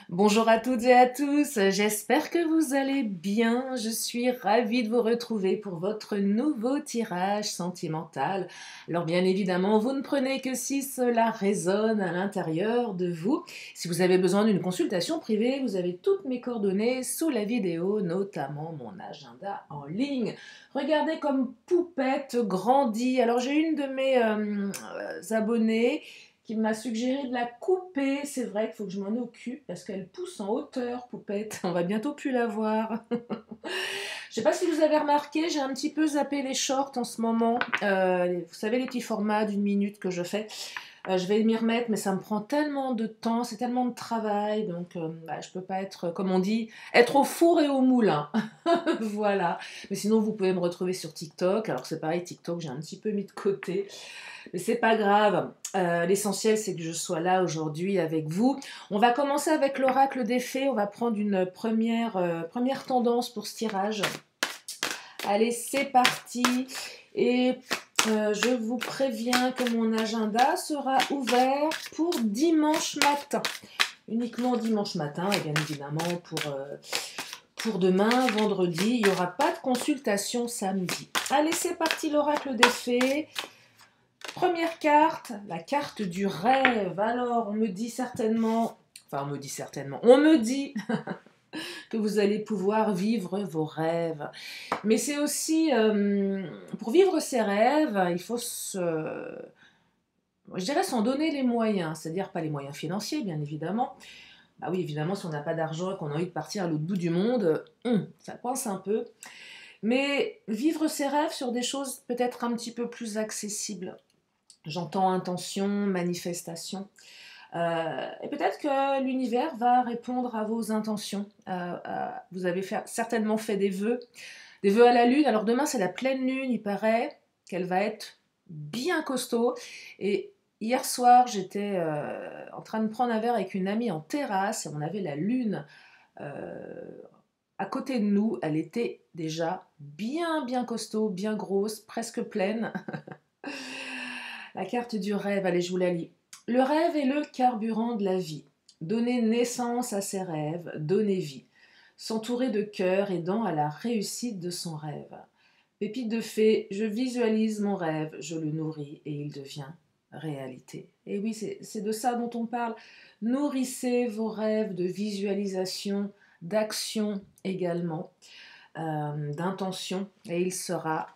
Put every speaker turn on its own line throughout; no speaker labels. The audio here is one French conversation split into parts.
Bonjour à toutes et à tous, j'espère que vous allez bien. Je suis ravie de vous retrouver pour votre nouveau tirage sentimental. Alors bien évidemment, vous ne prenez que si cela résonne à l'intérieur de vous. Si vous avez besoin d'une consultation privée, vous avez toutes mes coordonnées sous la vidéo, notamment mon agenda en ligne. Regardez comme Poupette grandit. Alors j'ai une de mes abonnées qui m'a suggéré de la couper. C'est vrai qu'il faut que je m'en occupe parce qu'elle pousse en hauteur, Poupette. On va bientôt plus la voir. Je sais pas si vous avez remarqué, j'ai un petit peu zappé les shorts en ce moment. Vous savez, les petits formats d'une minute que je fais. Je vais m'y remettre, mais ça me prend tellement de temps, c'est tellement de travail, donc je peux pas être, comme on dit, être au four et au moulin. Voilà. Mais sinon, vous pouvez me retrouver sur TikTok. Alors c'est pareil, TikTok, j'ai un petit peu mis de côté. Mais c'est pas grave. L'essentiel, c'est que je sois là aujourd'hui avec vous. On va commencer avec l'oracle des fées. On va prendre une première tendance pour ce tirage. Allez, c'est parti. Et je vous préviens que mon agenda sera ouvert pour dimanche matin. Uniquement dimanche matin, et bien évidemment pour demain, vendredi, il n'y aura pas de consultation samedi. Allez, c'est parti, l'oracle des fées. Première carte, la carte du rêve. Alors, on me dit certainement que vous allez pouvoir vivre vos rêves. Mais c'est aussi, pour vivre ses rêves, il faut je dirais s'en donner les moyens, c'est-à-dire pas les moyens financiers, bien évidemment. Bah oui, évidemment, si on n'a pas d'argent et qu'on a envie de partir à l'autre bout du monde, ça coince un peu. Mais vivre ses rêves sur des choses peut-être un petit peu plus accessibles. J'entends intention, manifestation. Et peut-être que l'univers va répondre à vos intentions. Vous avez certainement fait des vœux à la lune. Alors demain c'est la pleine lune, il paraît qu'elle va être bien costaud. Et hier soir j'étais en train de prendre un verre avec une amie en terrasse et on avait la lune euh, à côté de nous. Elle était déjà bien costaud, bien grosse, presque pleine. La carte du rêve, allez, je vous la lis. Le rêve est le carburant de la vie. Donner naissance à ses rêves, donner vie. S'entourer de cœur aidant à la réussite de son rêve. Pépite de fée, je visualise mon rêve, je le nourris et il devient réalité. Et oui, c'est de ça dont on parle. Nourrissez vos rêves de visualisation, d'action également, d'intention, et il sera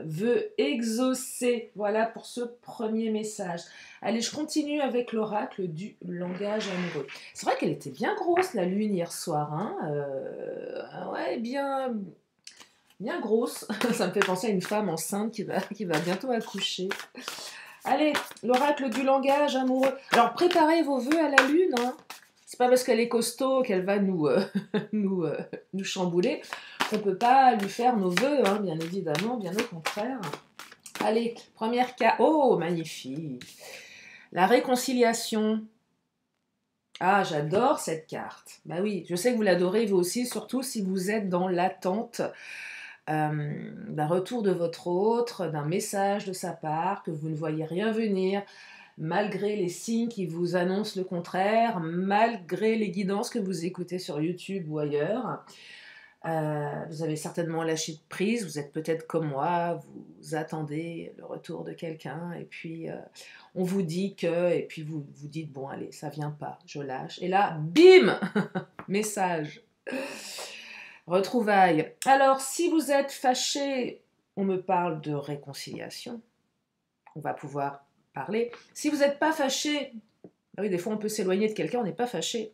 veut exaucer. Voilà pour ce premier message. Allez, je continue avec l'oracle du langage amoureux. C'est vrai qu'elle était bien grosse, la lune, hier soir. Hein, ouais, bien grosse. Ça me fait penser à une femme enceinte qui va bientôt accoucher. Allez, l'oracle du langage amoureux. Alors, préparez vos vœux à la lune. Hein. C'est pas parce qu'elle est costaud qu'elle va nous, nous chambouler qu'on peut pas lui faire nos vœux, hein, bien évidemment, bien au contraire. Allez, première carte. Oh, magnifique. La réconciliation. Ah, j'adore cette carte. Bah oui, je sais que vous l'adorez vous aussi, surtout si vous êtes dans l'attente d'un retour de votre autre, d'un message de sa part, que vous ne voyez rien venir, malgré les signes qui vous annoncent le contraire, malgré les guidances que vous écoutez sur YouTube ou ailleurs. Vous avez certainement lâché de prise, vous êtes peut-être comme moi, vous attendez le retour de quelqu'un et puis on vous dit que, et puis vous vous dites bon allez, ça vient pas, je lâche. Et là, bim, message. Retrouvailles. Alors, si vous êtes fâché, on me parle de réconciliation. On va pouvoir parler. Si vous n'êtes pas fâché, ah oui, des fois on peut s'éloigner de quelqu'un, on n'est pas fâché.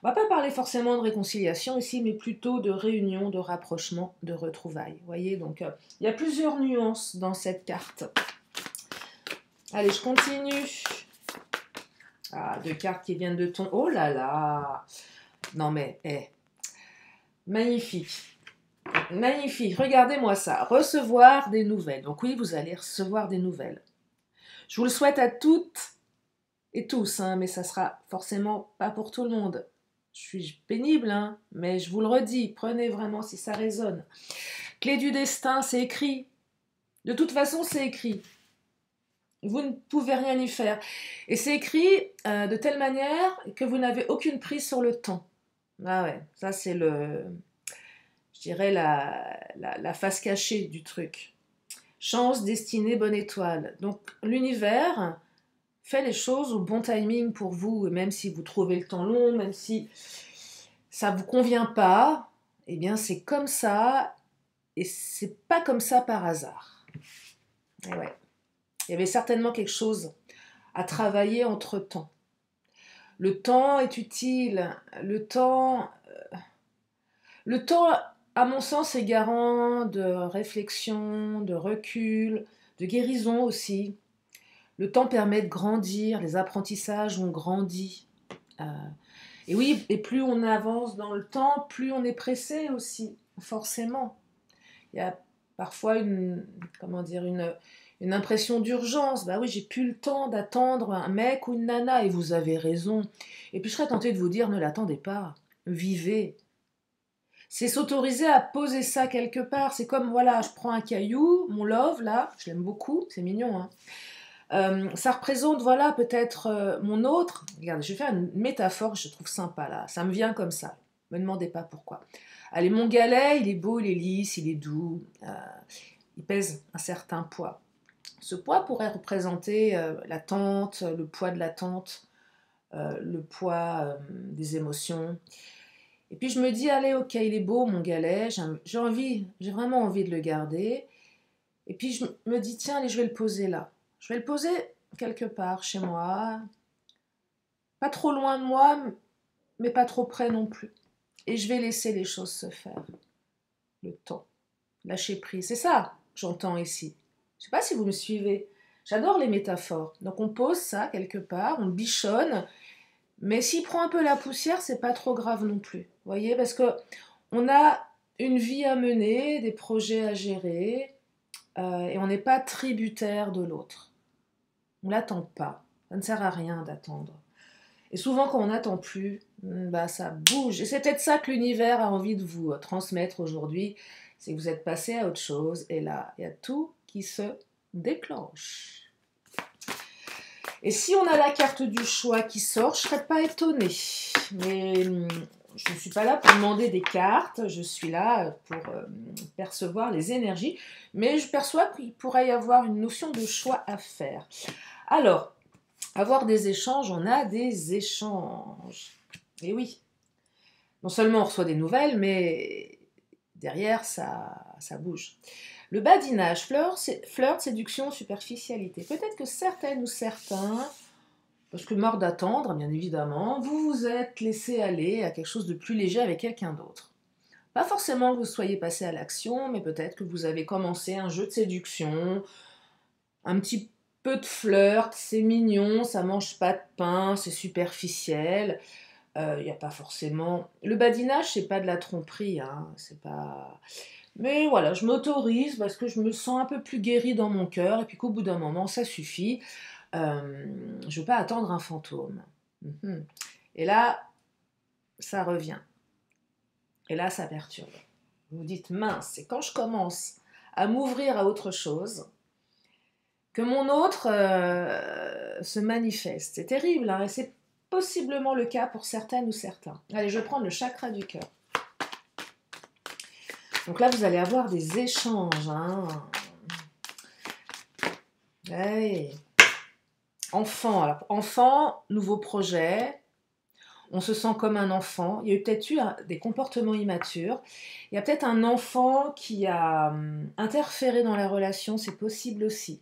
On va pas parler forcément de réconciliation ici, mais plutôt de réunion, de rapprochement, de retrouvailles. Vous voyez, donc il y a plusieurs nuances dans cette carte. Allez, je continue. Ah, deux cartes qui viennent de ton... Oh là là. Non mais, magnifique. Magnifique, regardez-moi ça. Recevoir des nouvelles. Donc oui, vous allez recevoir des nouvelles. Je vous le souhaite à toutes et tous, hein, mais ça sera forcément pas pour tout le monde. Je suis pénible, hein, mais je vous le redis, prenez vraiment si ça résonne. Clé du destin, c'est écrit. De toute façon, c'est écrit. vous ne pouvez rien y faire. Et c'est écrit de telle manière que vous n'avez aucune prise sur le temps. Ah ouais, ça c'est je dirais la face cachée du truc. Chance, destinée, bonne étoile. Donc l'univers fait les choses au bon timing pour vous, et même si vous trouvez le temps long, même si ça ne vous convient pas, eh bien c'est comme ça, et c'est pas comme ça par hasard. Et ouais. Il y avait certainement quelque chose à travailler entre-temps. Le temps est utile, le temps, à mon sens, est garant de réflexion, de recul, de guérison aussi. Le temps permet de grandir, les apprentissages ont grandi. Euh, et oui, et plus on avance dans le temps, plus on est pressé aussi, forcément. Il y a parfois une impression d'urgence. Bah oui, j'ai plus le temps d'attendre un mec ou une nana, et vous avez raison. Et puis je serais tentée de vous dire, ne l'attendez pas, vivez. C'est s'autoriser à poser ça quelque part. C'est comme, voilà, je prends un caillou, mon love, là, je l'aime beaucoup, c'est mignon, hein. Ça représente, voilà, peut-être mon autre. Regardez, je vais faire une métaphore, je trouve sympa, là. Ça me vient comme ça. Ne me demandez pas pourquoi. Allez, mon galet, il est beau, il est lisse, il est doux. Il pèse un certain poids. Ce poids pourrait représenter la tente, le poids de la tente, le poids des émotions. Et puis je me dis, allez, ok, il est beau mon galet, j'ai vraiment envie de le garder. Et puis je me dis, tiens, allez, je vais le poser là. Je vais le poser quelque part chez moi, pas trop loin de moi, mais pas trop près non plus. Et je vais laisser les choses se faire. Le temps, lâcher prise, c'est ça que j'entends ici. Je ne sais pas si vous me suivez. J'adore les métaphores. Donc on pose ça quelque part, on le bichonne, mais s'il prend un peu la poussière, c'est pas trop grave non plus. Vous voyez, parce que on a une vie à mener, des projets à gérer, et on n'est pas tributaire de l'autre. On l'attend pas. Ça ne sert à rien d'attendre. Et souvent, quand on n'attend plus, bah, ça bouge. Et c'est peut-être ça que l'univers a envie de vous transmettre aujourd'hui. C'est que vous êtes passé à autre chose. Et là, il y a tout qui se déclenche. Et si on a la carte du choix qui sort, je ne serais pas étonnée. Mais je ne suis pas là pour demander des cartes. Je suis là pour percevoir les énergies. Mais je perçois qu'il pourrait y avoir une notion de choix à faire. Alors, avoir des échanges, on a des échanges. Et oui, non seulement on reçoit des nouvelles, mais derrière, ça bouge. Le badinage, flirt, séduction, superficialité. Peut-être que certaines ou certains, parce que mort d'attendre, bien évidemment, vous vous êtes laissé aller à quelque chose de plus léger avec quelqu'un d'autre. Pas forcément que vous soyez passé à l'action, mais peut-être que vous avez commencé un jeu de séduction, un petit peu de flirt, c'est mignon, ça mange pas de pain, c'est superficiel. Il n'y a pas forcément... Le badinage, c'est pas de la tromperie, hein, c'est pas... Mais voilà, je m'autorise parce que je me sens un peu plus guérie dans mon cœur, et puis qu'au bout d'un moment, ça suffit. Je ne veux pas attendre un fantôme. Et là, ça revient. Et là, ça perturbe. Vous vous dites, mince, c'est quand je commence à m'ouvrir à autre chose que mon autre se manifeste. C'est terrible, hein, et c'est possiblement le cas pour certaines ou certains. Allez, je vais prendre le chakra du cœur. Donc là, vous allez avoir des échanges. Hein. Hey. Enfant, alors enfant, nouveau projet. On se sent comme un enfant. Il y a peut-être eu des comportements immatures. Il y a peut-être un enfant qui a interféré dans la relation, c'est possible aussi.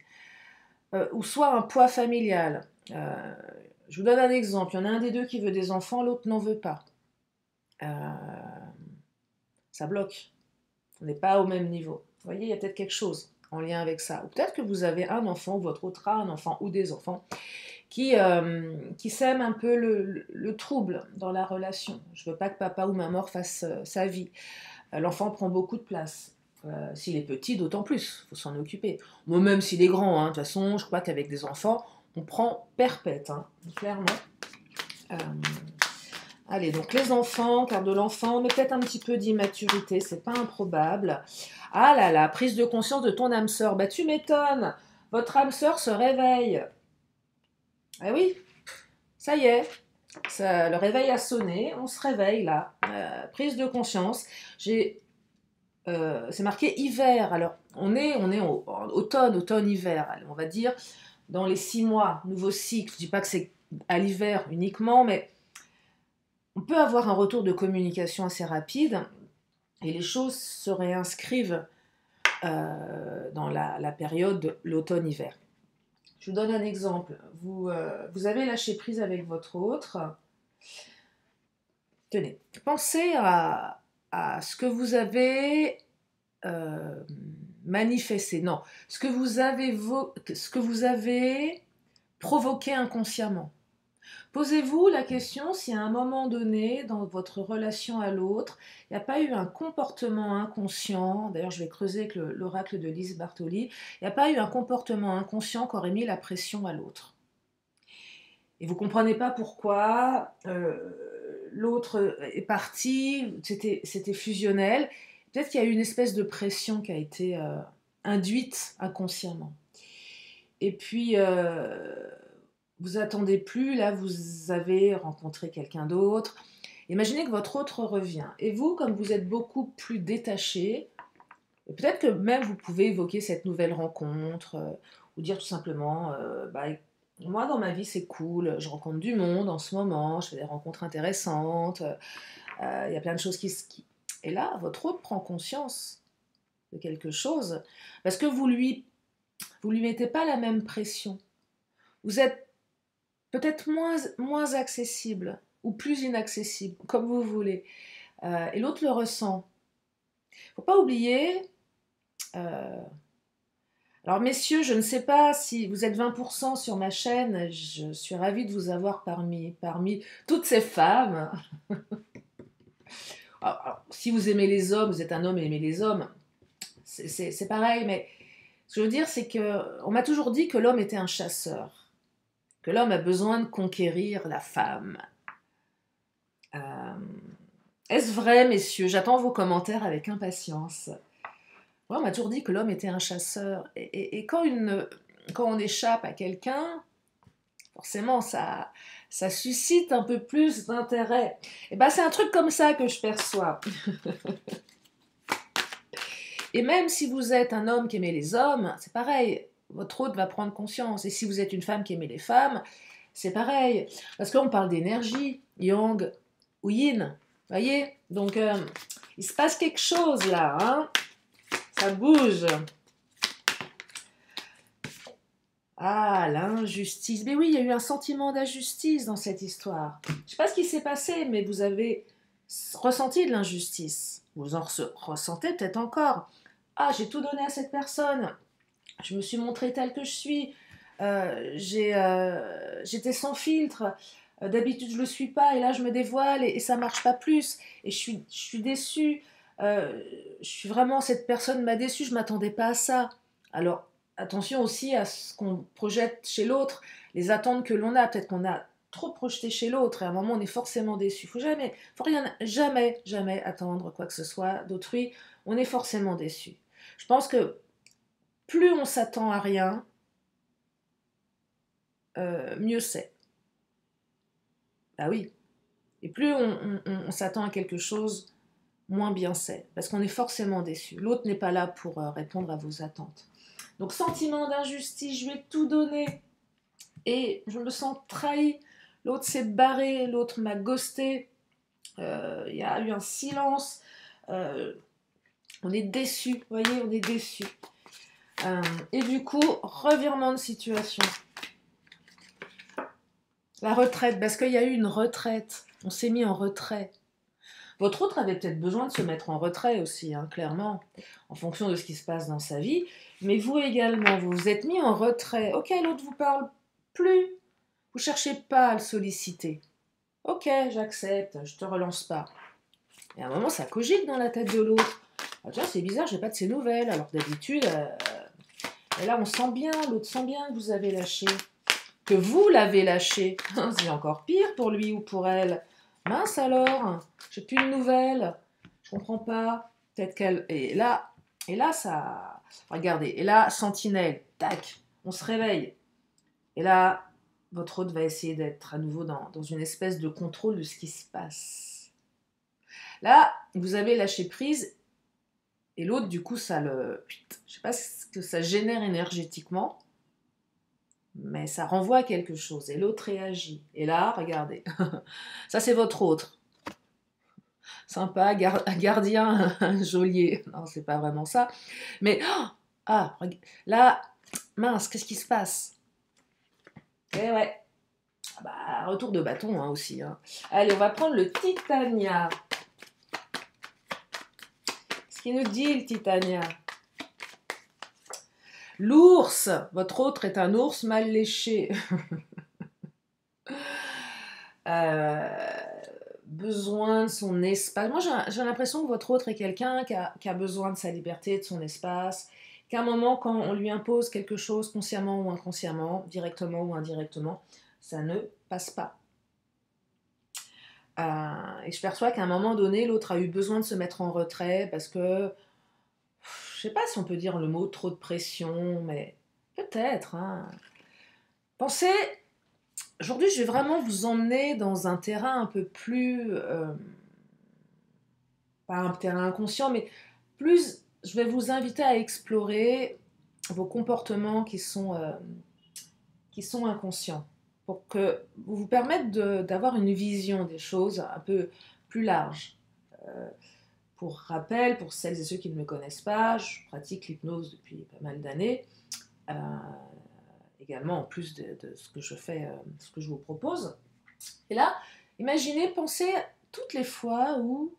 Ou soit un poids familial. Je vous donne un exemple. Il y en a un des deux qui veut des enfants, l'autre n'en veut pas. Ça bloque. On n'est pas au même niveau. Vous voyez, il y a peut-être quelque chose en lien avec ça. Ou peut-être que vous avez un enfant, ou votre autre a un enfant, ou des enfants, qui sèment un peu le trouble dans la relation. Je ne veux pas que papa ou maman fasse sa vie. L'enfant prend beaucoup de place. S'il est petit, d'autant plus. Il faut s'en occuper. Moi, même s'il est grand, hein, de toute façon, je crois qu'avec des enfants, on prend perpète, hein, clairement. Allez, donc les enfants, carte de l'enfant, mais peut-être un petit peu d'immaturité, c'est pas improbable. Ah là là, prise de conscience de ton âme sœur, bah tu m'étonnes. Votre âme sœur se réveille. Ah oui, ça y est, le réveil a sonné, on se réveille là. Prise de conscience. C'est marqué hiver. Alors, on est en automne, hiver. Allez, on va dire dans les 6 mois, nouveau cycle. Je dis pas que c'est à l'hiver uniquement, mais on peut avoir un retour de communication assez rapide et les choses se réinscrivent dans la période de l'automne-hiver. Je vous donne un exemple. Vous avez lâché prise avec votre autre. Tenez, pensez à ce que vous avez manifesté. Non, ce que vous avez provoqué inconsciemment. Posez-vous la question si à un moment donné, dans votre relation à l'autre, il n'y a pas eu un comportement inconscient, d'ailleurs je vais creuser avec l'oracle de Lise Bartoli, il n'y a pas eu un comportement inconscient qui aurait mis la pression à l'autre. Et vous ne comprenez pas pourquoi l'autre est parti, c'était fusionnel. Peut-être qu'il y a eu une espèce de pression qui a été induite inconsciemment. Et puis, vous attendez plus, là vous avez rencontré quelqu'un d'autre. Imaginez que votre autre revient. Et vous, comme vous êtes beaucoup plus détaché, peut-être que même vous pouvez évoquer cette nouvelle rencontre, ou dire tout simplement, moi dans ma vie c'est cool, je rencontre du monde en ce moment, je fais des rencontres intéressantes, il y a plein de choses Et là, votre autre prend conscience de quelque chose, parce que vous lui mettez pas la même pression. Vous êtes peut-être moins accessible ou plus inaccessible, comme vous voulez. Et l'autre le ressent. Faut pas oublier. Alors messieurs, je ne sais pas si vous êtes 20% sur ma chaîne. Je suis ravie de vous avoir parmi toutes ces femmes. Alors, si vous aimez les hommes, vous êtes un homme et aimez les hommes, c'est pareil. Mais ce que je veux dire, c'est que on m'a toujours dit que l'homme était un chasseur, que l'homme a besoin de conquérir la femme. Est-ce vrai, messieurs? J'attends vos commentaires avec impatience. Ouais, on m'a toujours dit que l'homme était un chasseur. Et quand on échappe à quelqu'un, forcément, ça suscite un peu plus d'intérêt. Et ben, c'est un truc comme ça que je perçois. Et même si vous êtes un homme qui aimait les hommes, c'est pareil. Votre hôte va prendre conscience. Et si vous êtes une femme qui aimait les femmes, c'est pareil. Parce qu'on parle d'énergie, yang ou yin. Voyez? Donc, il se passe quelque chose là, hein? Ça bouge. Ah, l'injustice. Mais oui, il y a eu un sentiment d'injustice dans cette histoire. Je ne sais pas ce qui s'est passé, mais vous avez ressenti de l'injustice. Vous en ressentez peut-être encore. Ah, j'ai tout donné à cette personne. Je me suis montrée telle que je suis. J'étais sans filtre. D'habitude, je ne le suis pas. Et là, je me dévoile et ça ne marche pas plus. Et je suis déçue. Je suis vraiment, cette personne m'a déçue. Je ne m'attendais pas à ça. Alors, attention aussi à ce qu'on projette chez l'autre, les attentes que l'on a. Peut-être qu'on a trop projeté chez l'autre et à un moment on est forcément déçu. Faut jamais attendre quoi que ce soit d'autrui. On est forcément déçu. Je pense que plus on s'attend à rien, mieux c'est. Ah oui. Et plus on s'attend à quelque chose, moins bien c'est. Parce qu'on est forcément déçu. L'autre n'est pas là pour répondre à vos attentes. Donc sentiment d'injustice, je lui ai tout donné et je me sens trahi. L'autre s'est barré, l'autre m'a ghosté. Il y a eu un silence. On est déçu, vous voyez, on est déçu. Et du coup, revirement de situation. La retraite, parce qu'il y a eu une retraite. On s'est mis en retrait. Votre autre avait peut-être besoin de se mettre en retrait aussi, hein, clairement, en fonction de ce qui se passe dans sa vie. Mais vous également, vous vous êtes mis en retrait. Ok, l'autre vous parle plus. Vous cherchez pas à le solliciter. Ok, j'accepte, je te relance pas. Et à un moment, ça cogite dans la tête de l'autre. Ah, tiens, c'est bizarre, j'ai pas de ses nouvelles. Alors d'habitude, et là, on sent bien, l'autre sent bien que vous avez lâché. Que vous l'avez lâché. C'est encore pire pour lui ou pour elle. Mince alors, j'ai plus de nouvelles. Je comprends pas. Peut-être qu'elle. Et là, ça. Regardez. Et là, sentinelle. Tac. on se réveille. Et là, votre hôte va essayer d'être à nouveau dans une espèce de contrôle de ce qui se passe. Là, vous avez lâché prise, et l'autre, du coup, ça le... Je sais pas ce que ça génère énergétiquement, mais ça renvoie à quelque chose, et l'autre réagit. Et là, regardez, ça c'est votre autre. Sympa, gardien, geôlier. Non, c'est pas vraiment ça. Mais, là, mince, qu'est-ce qui se passe? Eh ouais, bah, retour de bâton hein, aussi. Hein. Allez, on va prendre le Titania. Qu'est-ce qu'il nous dit, le Titania? L'ours, votre autre est un ours mal léché. Besoin de son espace. Moi, j'ai l'impression que votre autre est quelqu'un qui a besoin de sa liberté, de son espace, qu'à un moment, quand on lui impose quelque chose, consciemment ou inconsciemment, directement ou indirectement, ça ne passe pas. Et je perçois qu'à un moment donné, l'autre a eu besoin de se mettre en retrait parce que, je sais pas si on peut dire le mot trop de pression, mais peut-être. Hein. Pensez, aujourd'hui, je vais vraiment vous emmener dans un terrain un peu plus, pas un terrain inconscient, mais plus, je vais vous inviter à explorer vos comportements qui sont inconscients, pour que vous permettre d'avoir une vision des choses un peu plus large. Euh, pour rappel, pour celles et ceux qui ne me connaissent pas, je pratique l'hypnose depuis pas mal d'années, euh, également en plus de ce que je fais, ce que je vous propose. Et là, imaginez, pensez toutes les fois où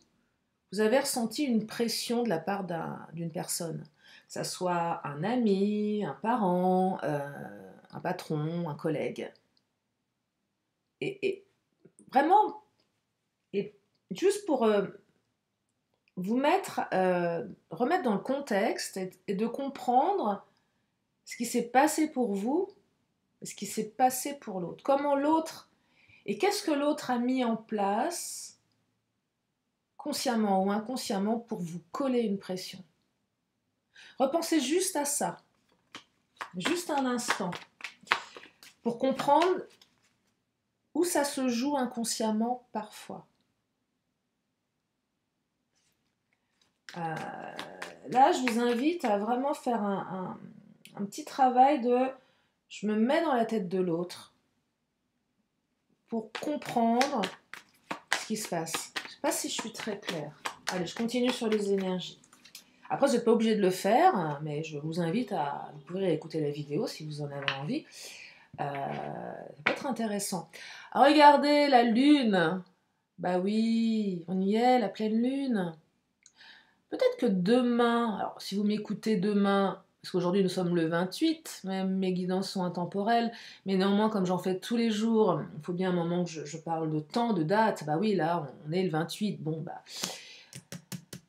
vous avez ressenti une pression de la part d'une personne, que ce soit un ami, un parent, un patron, un collègue. Et vraiment, et juste pour vous remettre dans le contexte et de comprendre ce qui s'est passé pour vous, ce qui s'est passé pour l'autre. Comment l'autre, et qu'est-ce que l'autre a mis en place, consciemment ou inconsciemment, pour vous coller une pression. Repensez juste à ça, juste un instant, pour comprendre où ça se joue inconsciemment parfois. Là, je vous invite à vraiment faire un petit travail de... Je me mets dans la tête de l'autre pour comprendre ce qui se passe. Je ne sais pas si je suis très claire. Allez, je continue sur les énergies. Après, vous n'êtes pas obligé de le faire, mais je vous invite à... Vous pourrez écouter la vidéo si vous en avez envie. Ça peut être intéressant. Regardez la lune. Bah oui, on y est, la pleine lune. Peut-être que demain, alors si vous m'écoutez demain, parce qu'aujourd'hui nous sommes le 28, même mes guidances sont intemporelles, mais néanmoins comme j'en fais tous les jours, il faut bien un moment que je parle de temps, de date, bah oui là on est le 28, bon bah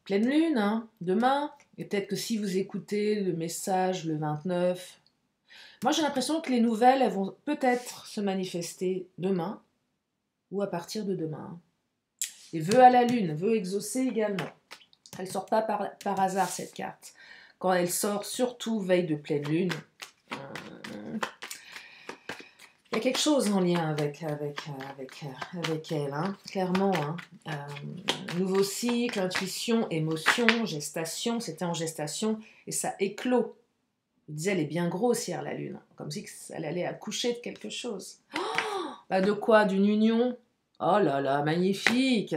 pleine lune, hein, demain, et peut-être que si vous écoutez le message le 29, moi j'ai l'impression que les nouvelles elles vont peut-être se manifester demain, ou à partir de demain. Et vœux à la lune, vœux exaucés également. Elle ne sort pas par hasard, cette carte. Quand elle sort, surtout veille de pleine lune, il y a quelque chose en lien avec elle, hein, clairement. Hein. Nouveau cycle, intuition, émotion, gestation. C'était en gestation et ça éclot. Je disais, elle est bien grossière, la lune. Comme si elle allait accoucher de quelque chose. Bah de quoi? D'une union? Oh là là, magnifique!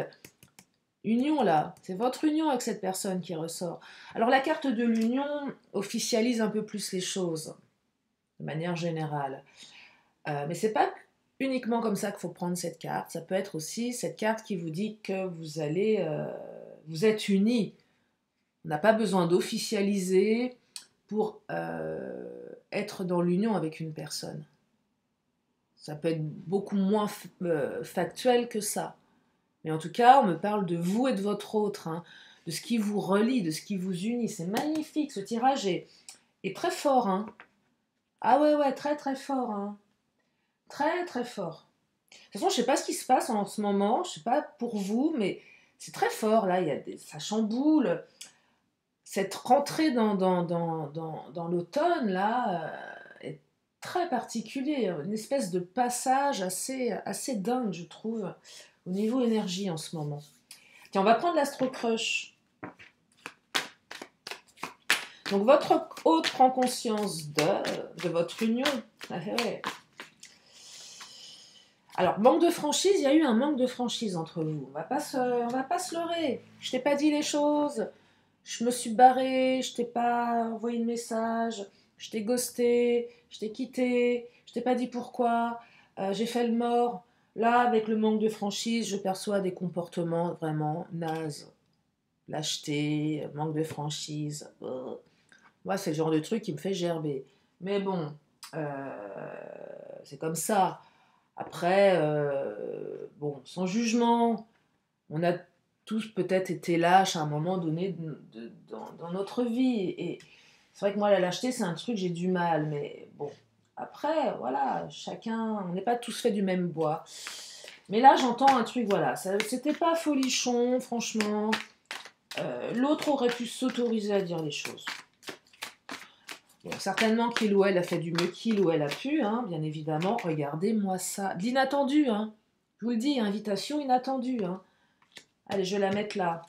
Union là, c'est votre union avec cette personne qui ressort. Alors la carte de l'union officialise un peu plus les choses, de manière générale. Mais c'est pas uniquement comme ça qu'il faut prendre cette carte. Ça peut être aussi cette carte qui vous dit que vous êtes unis. On n'a pas besoin d'officialiser pour être dans l'union avec une personne. Ça peut être beaucoup moins factuel que ça. Mais en tout cas, on me parle de vous et de votre autre, hein, de ce qui vous relie, de ce qui vous unit. C'est magnifique, ce tirage est très fort. Hein. Ah ouais, très très fort. Hein. Très très fort. De toute façon, je ne sais pas ce qui se passe en ce moment, je ne sais pas pour vous, mais c'est très fort, là, ça chamboule. Cette rentrée dans l'automne, là, est très particulier, une espèce de passage assez dingue, je trouve, au niveau énergie en ce moment. Tiens, on va prendre l'Astro Crush. Donc votre hôte prend conscience de votre union. Ah, ouais. Alors, manque de franchise, il y a eu un manque de franchise entre vous. On va pas se leurrer. Je t'ai pas dit les choses. Je me suis barrée, je t'ai pas envoyé de message, je t'ai ghosté, je t'ai quitté, je t'ai pas dit pourquoi, j'ai fait le mort. Là, avec le manque de franchise, je perçois des comportements vraiment nazes. Lâcheté, manque de franchise. Moi, c'est le genre de truc qui me fait gerber. Mais bon, c'est comme ça. Après, bon, sans jugement, on a tous peut-être été lâches à un moment donné dans notre vie. Et c'est vrai que moi, la lâcheté, c'est un truc, j'ai du mal. Mais bon, après, voilà, chacun, on n'est pas tous faits du même bois. Mais là, j'entends un truc, voilà, c'était pas folichon, franchement. L'autre aurait pu s'autoriser à dire les choses. Bon, certainement qu'il ou elle a fait du mieux qu'il ou elle a pu, hein, bien évidemment. Regardez-moi ça. De l'inattendu, hein. Je vous le dis, invitation inattendue. Hein. Allez, je vais la mettre là.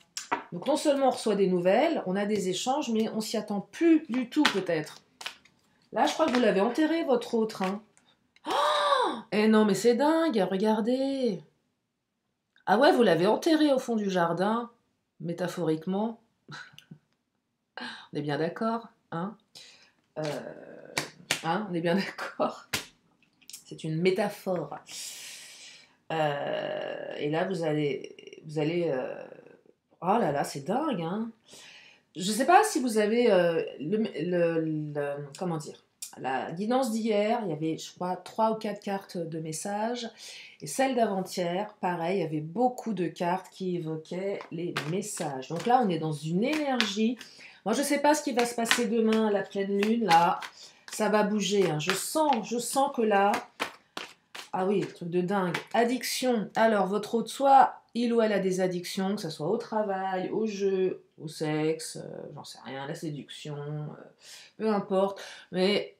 Donc non seulement on reçoit des nouvelles, on a des échanges, mais on s'y attend plus du tout peut-être. Là, je crois que vous l'avez enterré, votre autre. Hein. Oh eh non, mais c'est dingue, regardez. Ah ouais, vous l'avez enterré au fond du jardin, métaphoriquement. On est bien d'accord, hein, euh, hein, on est bien d'accord. C'est une métaphore. Et là, oh là là, c'est dingue, hein. Je ne sais pas si vous avez comment dire, la guidance d'hier, il y avait, je crois, 3 ou 4 cartes de messages. Et celle d'avant-hier, pareil, il y avait beaucoup de cartes qui évoquaient les messages. Donc là, on est dans une énergie. Moi, je ne sais pas ce qui va se passer demain, la pleine lune, là. Ça va bouger. Hein. Je sens que là, ah oui, truc de dingue. Addiction. Alors, votre autre, soit il ou elle a des addictions, que ce soit au travail, au jeu, au sexe, j'en sais rien, la séduction, peu importe. Mais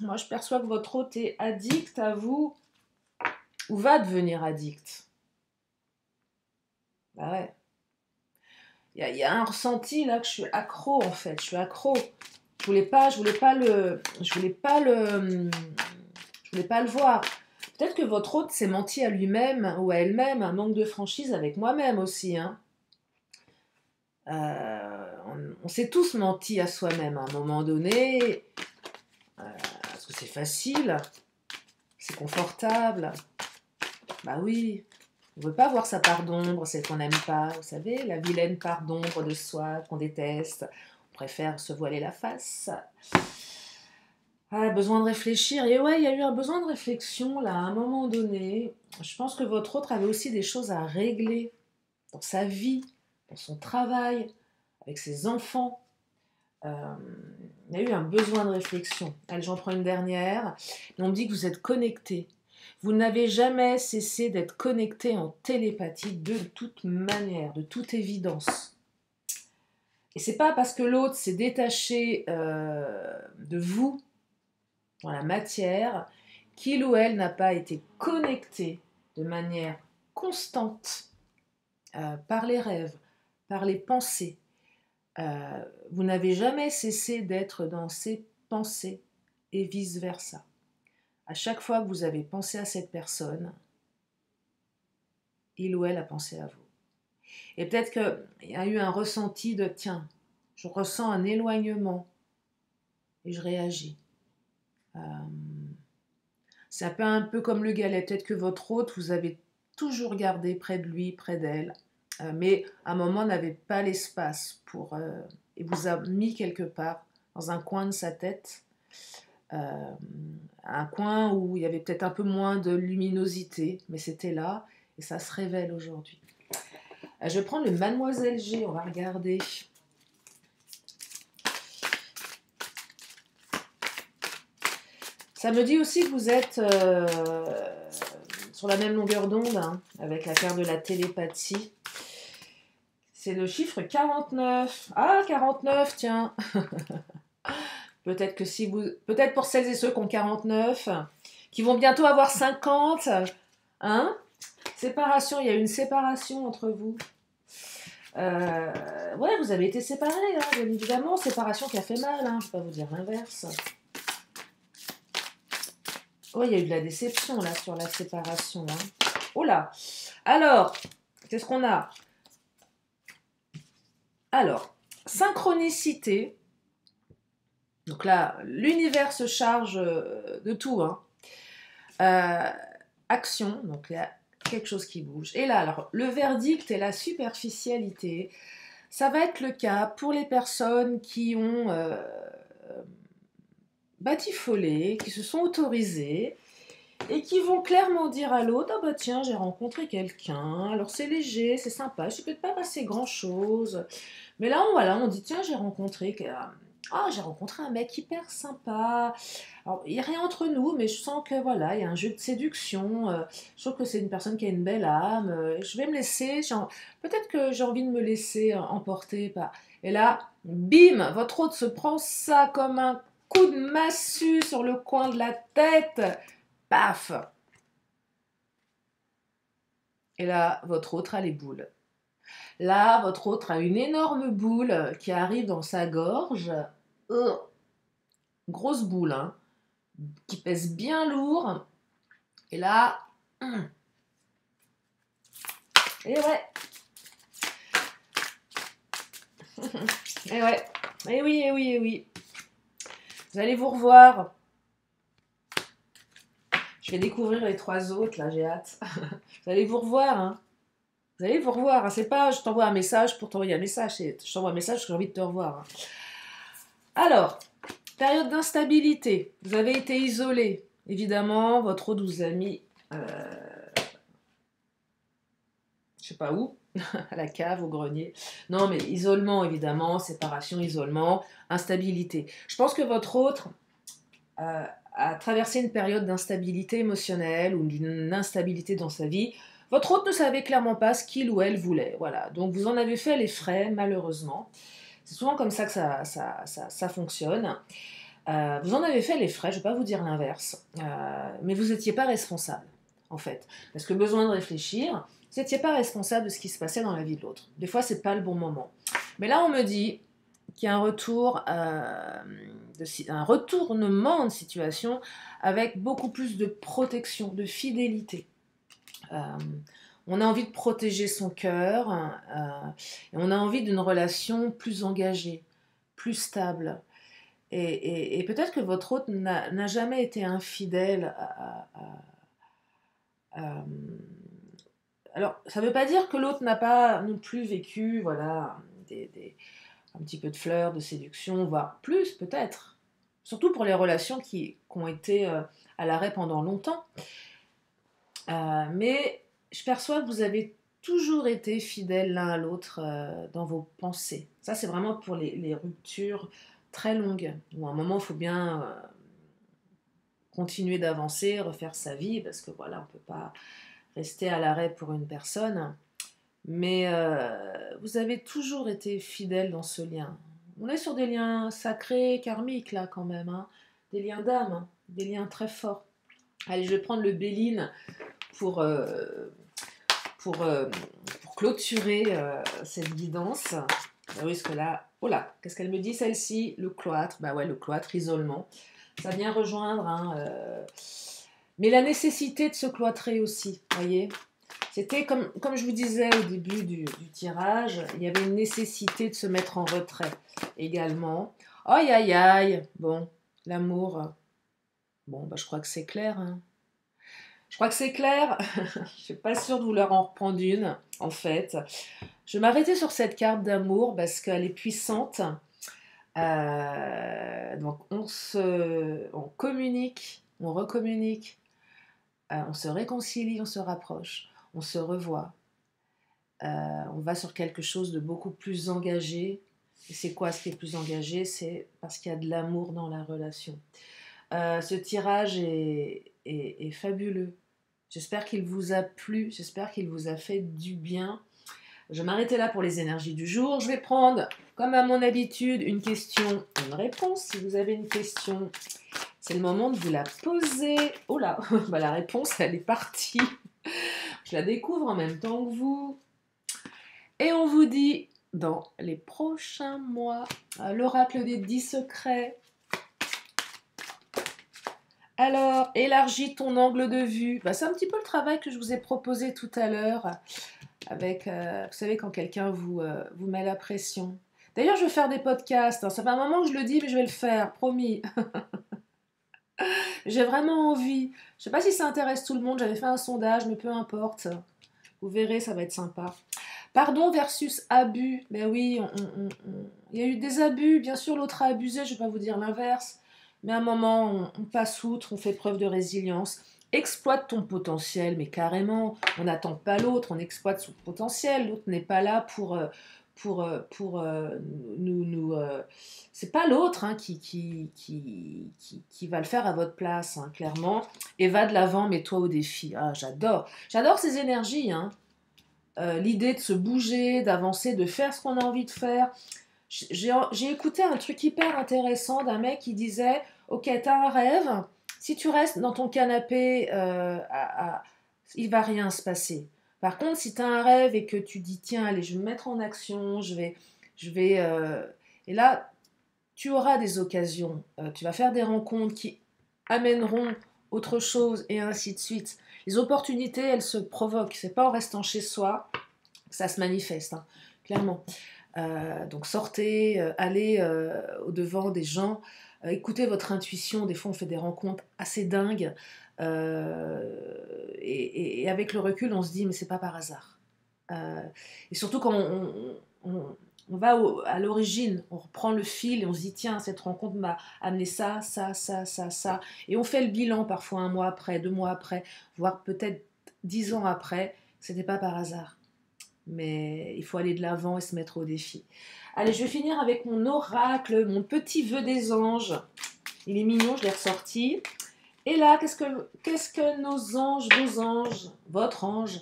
moi, je perçois que votre autre est addict à vous ou va devenir addict. Bah ouais. Il y a un ressenti là que je suis accro en fait. Je suis accro. Je voulais pas le, je voulais pas le, je voulais pas le voir. Peut-être que votre hôte s'est menti à lui-même ou à elle-même, un manque de franchise avec moi-même aussi. Hein. On s'est tous menti à soi-même à un moment donné, parce que c'est facile, c'est confortable. Bah oui, on ne veut pas voir sa part d'ombre, celle qu'on n'aime pas. Vous savez, la vilaine part d'ombre de soi qu'on déteste. On préfère se voiler la face. Ah, besoin de réfléchir. Et ouais, il y a eu un besoin de réflexion là, à un moment donné. Je pense que votre autre avait aussi des choses à régler dans sa vie, dans son travail, avec ses enfants. Il y a eu un besoin de réflexion. Allez, j'en prends une dernière. On me dit que vous êtes connecté. Vous n'avez jamais cessé d'être connecté en télépathie de toute manière, de toute évidence. Et c'est pas parce que l'autre s'est détaché de vous dans la matière qu'il ou elle n'a pas été connecté de manière constante par les rêves, par les pensées. Vous n'avez jamais cessé d'être dans ses pensées et vice-versa. À chaque fois que vous avez pensé à cette personne, il ou elle a pensé à vous. Et peut-être qu'il y a eu un ressenti de tiens, je ressens un éloignement et je réagis. C'est un peu comme le galet. Peut-être que votre hôte, vous avez toujours gardé près de lui, près d'elle, mais à un moment n'avait pas l'espace pour et vous a mis quelque part dans un coin de sa tête, un coin où il y avait peut-être un peu moins de luminosité, mais c'était là et ça se révèle aujourd'hui. Je vais prendre le Mademoiselle G, on va regarder. Ça me dit aussi que vous êtes sur la même longueur d'onde, hein, avec la carte de la télépathie. C'est le chiffre 49. Ah, 49, tiens. Peut-être que si vous... Peut-être pour celles et ceux qui ont 49, qui vont bientôt avoir 50, hein? Séparation, il y a une séparation entre vous. Ouais, vous avez été séparés, hein, bien évidemment. Séparation qui a fait mal, hein, je ne vais pas vous dire l'inverse. Oh, il y a eu de la déception, là, sur la séparation. Hein. Oh là. Alors, qu'est-ce qu'on a? Alors, synchronicité. Donc là, l'univers se charge de tout. Hein. Action, donc il y a quelque chose qui bouge. Et là, alors, le verdict et la superficialité, ça va être le cas pour les personnes qui ont batifolé, qui se sont autorisées et qui vont clairement dire à l'autre: ah bah tiens, j'ai rencontré quelqu'un, alors c'est léger, c'est sympa, je ne peut-être pas passé grand-chose. Mais là, voilà, on dit: tiens, j'ai rencontré un mec hyper sympa. Alors, il n'y a rien entre nous, mais je sens que voilà, il y a un jeu de séduction. Je trouve que c'est une personne qui a une belle âme. Je vais me laisser. Peut-être que j'ai envie de me laisser emporter par. Et là, bim, votre hôte se prend ça comme un coup de massue sur le coin de la tête. Paf! Et là, votre autre a les boules. Là, votre autre a une énorme boule qui arrive dans sa gorge. Grosse boule, hein, qui pèse bien lourd. Et là, et ouais. Et ouais. Et oui, et oui, et oui. Vous allez vous revoir. Je vais découvrir les 3 autres, là, j'ai hâte. Vous allez vous revoir, hein. Vous allez vous revoir. Hein. C'est pas je t'envoie un message pour t'envoyer un message, c'est je t'envoie un message parce que j'ai envie de te revoir. Hein. Alors, période d'instabilité. Vous avez été isolé. Évidemment, votre autre vous a mis, je sais pas où, à la cave, au grenier. Non, mais isolement, évidemment, séparation, isolement, instabilité. Je pense que votre autre a traversé une période d'instabilité émotionnelle ou d'une instabilité dans sa vie. Votre autre ne savait clairement pas ce qu'il ou elle voulait. Voilà. Donc vous en avez fait les frais, malheureusement. C'est souvent comme ça que ça fonctionne. Vous en avez fait les frais, je ne vais pas vous dire l'inverse, mais vous n'étiez pas responsable, en fait. Parce que besoin de réfléchir, vous n'étiez pas responsable de ce qui se passait dans la vie de l'autre. Des fois, c'est pas le bon moment. Mais là, on me dit qu'il y a un un retournement de situation avec beaucoup plus de protection, de fidélité. On a envie de protéger son cœur, et on a envie d'une relation plus engagée, plus stable. Et peut-être que votre hôte n'a jamais été infidèle à- Alors, ça ne veut pas dire que l'autre n'a pas non plus vécu, voilà, un petit peu de fleurs, de séduction, voire plus peut-être. Surtout pour les relations qui ont été à l'arrêt pendant longtemps. Mais je perçois que vous avez toujours été fidèles l'un à l'autre dans vos pensées. Ça, c'est vraiment pour les ruptures très longues, où à un moment, il faut bien continuer d'avancer, refaire sa vie, parce que voilà, on ne peut pas rester à l'arrêt pour une personne. Mais vous avez toujours été fidèle dans ce lien. On est sur des liens sacrés, karmiques, là, quand même. Hein. Des liens d'âme, hein. Des liens très forts. Allez, je vais prendre le Béline pour, pour, euh, pour clôturer cette guidance. Ah oui, parce que là, oh là, qu'est-ce qu'elle me dit celle-ci? Le cloître, bah ouais, le cloître, isolement. Ça vient rejoindre, hein, mais la nécessité de se cloîtrer aussi, voyez. C'était comme je vous disais au début du tirage, il y avait une nécessité de se mettre en retrait également. Aïe aïe aïe, bon, l'amour, bon, bah, je crois que c'est clair, hein. Je crois que c'est clair. Je ne suis pas sûre de vouloir en reprendre une, en fait. Je vais m'arrêter sur cette carte d'amour parce qu'elle est puissante. Donc on communique, on recommunique, on se réconcilie, on se rapproche, on se revoit. On va sur quelque chose de beaucoup plus engagé. Et c'est quoi ce qui est plus engagé? C'est parce qu'il y a de l'amour dans la relation. Ce tirage est fabuleux. J'espère qu'il vous a plu, j'espère qu'il vous a fait du bien. Je vais m'arrêter là pour les énergies du jour. Je vais prendre, comme à mon habitude, une question, une réponse. Si vous avez une question, c'est le moment de vous la poser. Oh là, bah, la réponse, elle est partie. Je la découvre en même temps que vous. Et on vous dit, dans les prochains mois, l'oracle des 10 secrets. Alors, élargis ton angle de vue. Bah, c'est un petit peu le travail que je vous ai proposé tout à l'heure avec, vous savez, quand quelqu'un vous met la pression. D'ailleurs, je vais faire des podcasts. Hein. Ça fait un moment que je le dis, mais je vais le faire, promis. J'ai vraiment envie. Je sais pas si ça intéresse tout le monde. J'avais fait un sondage, mais peu importe. Vous verrez, ça va être sympa. Pardon versus abus. Ben oui, il y a eu des abus. Bien sûr, l'autre a abusé. Je ne vais pas vous dire l'inverse. Mais à un moment, on passe outre, on fait preuve de résilience. Exploite ton potentiel, mais carrément. On n'attend pas l'autre, on exploite son potentiel. L'autre n'est pas là pour nous. C'est pas l'autre hein, qui va le faire à votre place, hein, clairement. Et va de l'avant, mets-toi au défi. Ah, j'adore. J'adore ces énergies, hein. L'idée de se bouger, d'avancer, de faire ce qu'on a envie de faire. J'ai écouté un truc hyper intéressant d'un mec qui disait « Ok, t'as un rêve, si tu restes dans ton canapé, il va rien se passer. Par contre, si t'as un rêve et que tu dis « Tiens, allez, je vais me mettre en action, Et là, tu auras des occasions, tu vas faire des rencontres qui amèneront autre chose et ainsi de suite. Les opportunités, elles se provoquent. C'est pas en restant chez soi que ça se manifeste, hein, clairement. Donc sortez, allez au-devant des gens, écoutez votre intuition. Des fois, on fait des rencontres assez dingues. Et avec le recul, on se dit, mais c'est pas par hasard. Et surtout quand on va à l'origine, on reprend le fil et on se dit tiens, cette rencontre m'a amené ça, ça, ça, ça, ça. Et on fait le bilan parfois 1 mois après, 2 mois après, voire peut-être 10 ans après. C'était pas par hasard. Mais il faut aller de l'avant et se mettre au défi. Allez, je vais finir avec mon oracle, mon petit vœu des anges. Il est mignon, je l'ai ressorti. Et là, qu'est-ce que nos anges, vos anges, votre ange,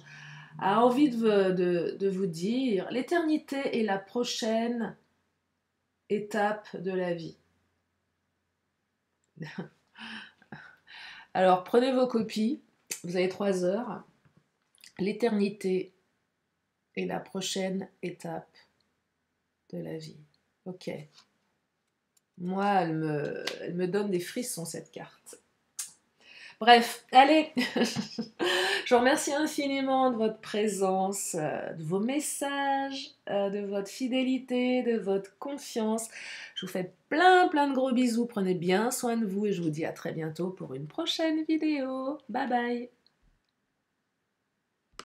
a envie de vous dire? L'éternité est la prochaine étape de la vie. Alors, prenez vos copies, vous avez 3 heures. L'éternité est la prochaine étape de la vie. Ok. Moi, elle me donne des frissons, cette carte. Bref, allez, je vous remercie infiniment de votre présence, de vos messages, de votre fidélité, de votre confiance. Je vous fais plein de gros bisous, prenez bien soin de vous et je vous dis à très bientôt pour une prochaine vidéo. Bye bye.